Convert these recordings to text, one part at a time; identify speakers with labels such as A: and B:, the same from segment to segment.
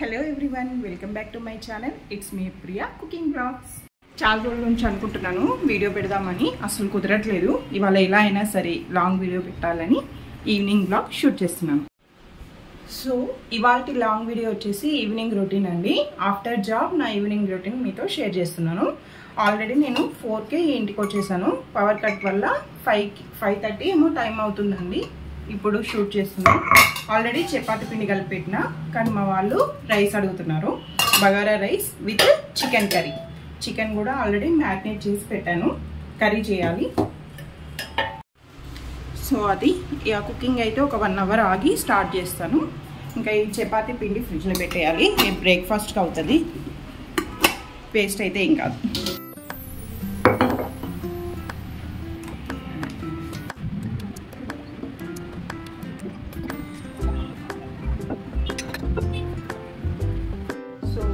A: Hello everyone, welcome back to my channel. It's me Priya cooking blogs. చాలా రోజుల నుంచి అనుకుంటున్నాను వీడియో పెడదామని, అసలు కుదరట్లేదు. ఇవాళ ఎలా అయినా సరే లాంగ్ వీడియో పెట్టాలని ఈవినింగ్ బ్లాగ్ షూట్ చేస్తున్నాను. సో ఇవాళ లాంగ్ వీడియో వచ్చేసి ఈవినింగ్ రొటీన్ అండి. ఆఫ్టర్ జాబ్ నా ఈవినింగ్ రొటీన్ మీతో షేర్ చేస్తున్నాను. ఆల్రెడీ నేను 4కే ఇంటికి వచ్చేసాను. పవర్ కట్ వల్ల 5:30 ఏమో టైం అవుతుందండి. ఇప్పుడు షూట్ చేస్తున్నాను. ఆల్రెడీ చపాతి పిండి కలిపి పెట్టిన, కానీ మా వాళ్ళు రైస్ అడుగుతున్నారు. Bagara rice with chicken curry. Chicken కూడా ఆల్రెడీ మ్యారినేట్ చేసి పెట్టాను, కర్రీ చేయాలి. సో అది కుకింగ్ అయితే ఒక 1 అవర్ ఆగి స్టార్ట్ చేస్తాను. ఇంకా ఈ చపాతి పిండి ఫ్రిడ్జ్లో పెట్టేయాలి. బ్రేక్ఫాస్ట్కి అవుతుంది, పేస్ట్ అయితే ఏం కాదు.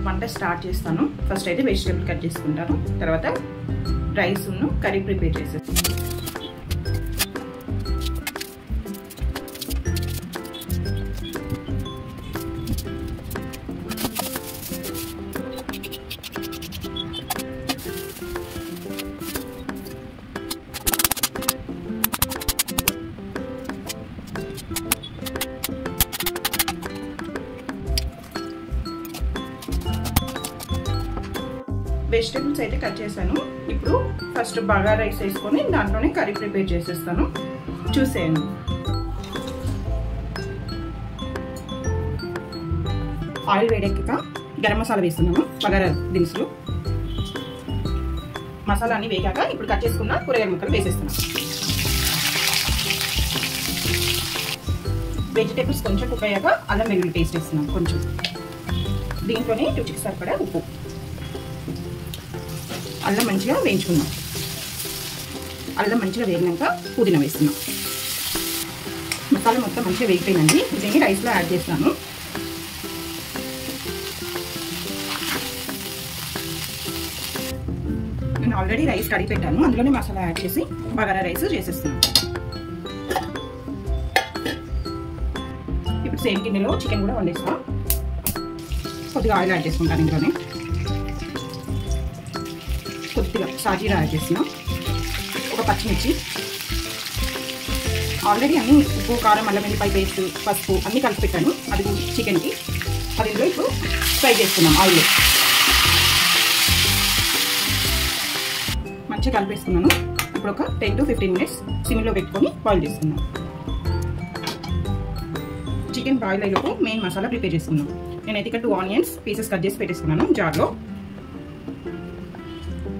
A: వంట స్టార్ట్ చేస్తాను. ఫస్ట్ అయితే వెజిటేబుల్ కట్ చేసుకుంటాను, తర్వాత రైస్ కర్రీ ప్రిపేర్ చేసేస్తాను. వెజిటేబుల్స్ అయితే కట్ చేశాను. ఇప్పుడు ఫస్ట్ బగారా రైస్ వేసుకొని దాంట్లోనే కర్రీ ప్రిపేర్ చేసేస్తాను, చూసేయండి. ఆయిల్ వేడెక్కాక గరం మసాలా వేస్తున్నాను, బగారా దినుసులు. మసాలా అన్ని వేగాక ఇప్పుడు కట్ చేసుకున్న కూరగాయల ముక్కలు వేసేస్తున్నాను. వెజిటేబుల్స్ కొంచెం కుక్ అయ్యాక అల్లం వెల్లుల్లి పేస్ట్ వేస్తున్నాను కొంచెం. దీంట్లోనే రుచికి సరిపడా ఉప్పు. అల్లం మంచిగా వేయించుకుందాం. అల్లం మంచిగా వేగినాక పుదీనా వేస్తున్నాం. మసాలా మొత్తం మంచిగా వేగిపోయిందండి. దీన్ని రైస్లో యాడ్ చేస్తున్నాను. నేను ఆల్రెడీ రైస్ కడిగి పెట్టాను, అందులోనే మసాలా యాడ్ చేసి బగారా రైస్ చేసేస్తున్నాను. ఇప్పుడు సేమ్ గిన్నెలో చికెన్ కూడా వండేస్తాను. కొద్దిగా ఆయిల్ యాడ్ చేసుకుంటాను. ఇంట్లోనే కొద్దిగా సాజీరా యాడ్ చేస్తున్నాం, ఒక పచ్చిమిర్చి. ఆల్రెడీ అన్ని ఉప్పు, కారం, అల్లం వెల్లిపాయ పేస్ట్, పసుపు అన్నీ కలిపి పెట్టాను అది చికెన్కి. అది ఇందులో ఇప్పుడు ఫ్రై చేసుకున్నాం ఆయిల్. మంచిగా కలిపేస్తున్నాను. ఇప్పుడు ఒక 10 to 15 మినిట్స్ సిమ్లో పెట్టుకొని బాయిల్ చేసుకున్నాం. చికెన్ బాయిల్ అయ్యేలోపు మెయిన్ మసాలా ప్రిపేర్ చేసుకున్నాం. నేనైతే ఇక్కడ 2 ఆనియన్స్ పీసెస్ కట్ చేసి పెట్టేసుకున్నాను జార్లో.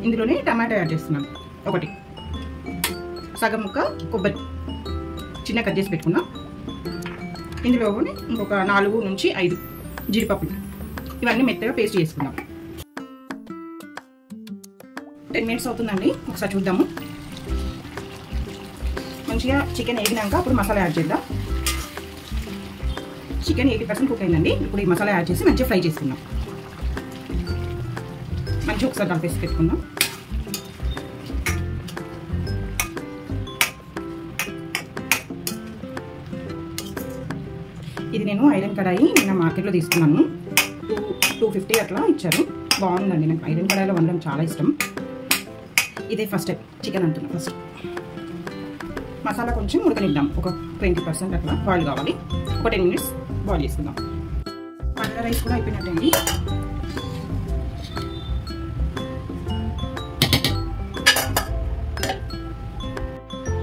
A: ఇందులోనే టమాటా యాడ్ చేస్తున్నాను, ఒకటి. సగం ముక్క కొబ్బరి చిన్న కట్ చేసి పెట్టుకున్నాం. ఇందులో ఇంకొక 4 నుంచి 5 జీడిపప్పులు. ఇవన్నీ మెత్తగా పేస్ట్ చేసుకుందాం. 10 మినిట్స్ అవుతుందండి. ఒకసారి చూద్దాము. మంచిగా చికెన్ వేగినాక అప్పుడు మసాలా యాడ్ చేద్దాం. చికెన్ 80% కుక్ అయిందండి. ఇప్పుడు ఈ మసాలా యాడ్ చేసి మంచిగా ఫ్రై చేసుకుందాం. మంచిగా ఒకసారి కలిపేసి పెట్టుకుందాం. ఇది నేను ఐరన్ కడాయి నిన్న మార్కెట్లో తీసుకున్నాను. 250 అట్లా ఇచ్చారు. బాగుందండి. నాకు ఐరన్ కడాయిలో వండడం చాలా ఇష్టం. ఇదే ఫస్ట్ చికెన్ అంటున్నా. ఫస్ట్ మసాలా కొంచెం ఉడకనిద్దాం. ఒక 20% అట్లా బాయిల్ కావాలి. ఒక 10 మినిట్స్ బాయిల్ చేసుకుందాం. బగారా రైస్ కూడా అయిపోయినట్టండి.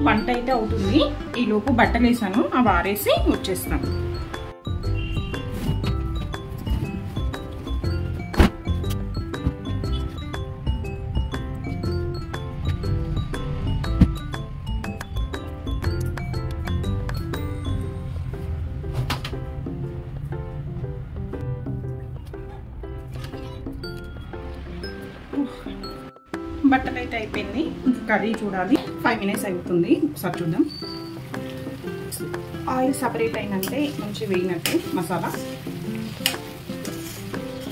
A: వంట అయితే అవుతుంది. ఈలోపు బట్టలు వేసాను, అవి ఆరేసి వచ్చేస్తాను. బట్టలు అయితే అయిపోయింది. ఇంకా కర్రీ చూడాలి. 5 మినిట్స్ అవుతుంది. ఒకసారి చూద్దాం. ఆయిల్ సపరేట్ అయిందంటే మంచి వేగినట్టు మసాలా.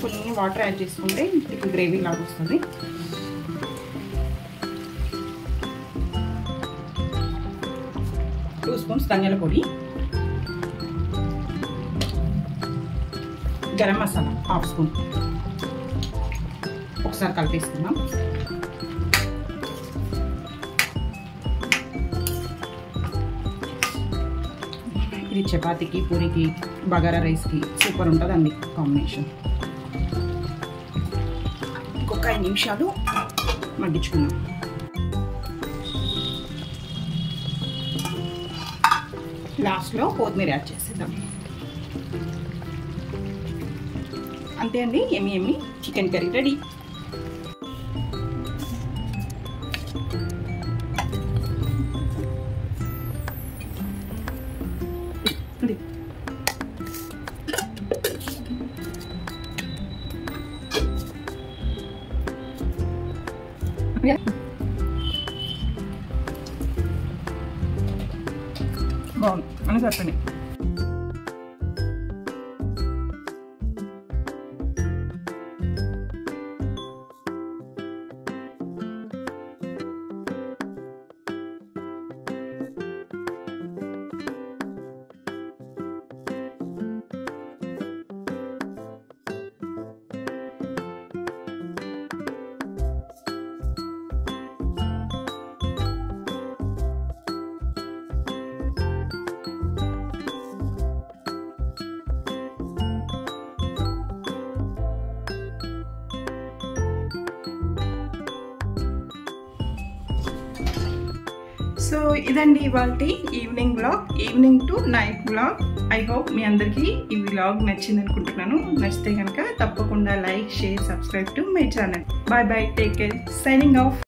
A: కొన్ని వాటర్ యాడ్ చేసుకుంటే ఇప్పుడు గ్రేవీ లాగా వస్తుంది. 2 స్పూన్స్ ధనియాల పొడి, గరం మసాలా హాఫ్ స్పూన్ ఒకసారి కలిపేసుకుందాం. ఇది చపాతీకి పూరికి బగారా రైస్కి సూపర్ ఉంటుందండి కాంబినేషన్. ఇంకొక 5 నిమిషాలు మగ్గించుకుందాం. లాస్ట్లో కొత్తిమీర యాడ్ చేసేద్దాం. అంతే అండి, ఎమ్మి చికెన్ కర్రీ రెడీ. బాగుంది అని చెప్పండి. సో ఇదండి ఇవాళ evening vlog, evening to night vlog. I hope మీ అందరికీ ఈ వ్లాగ్ నచ్చింది అనుకుంటున్నాను. నచ్చితే కనుక తప్పకుండా like, share, subscribe to my channel. Bye bye, take care, signing of.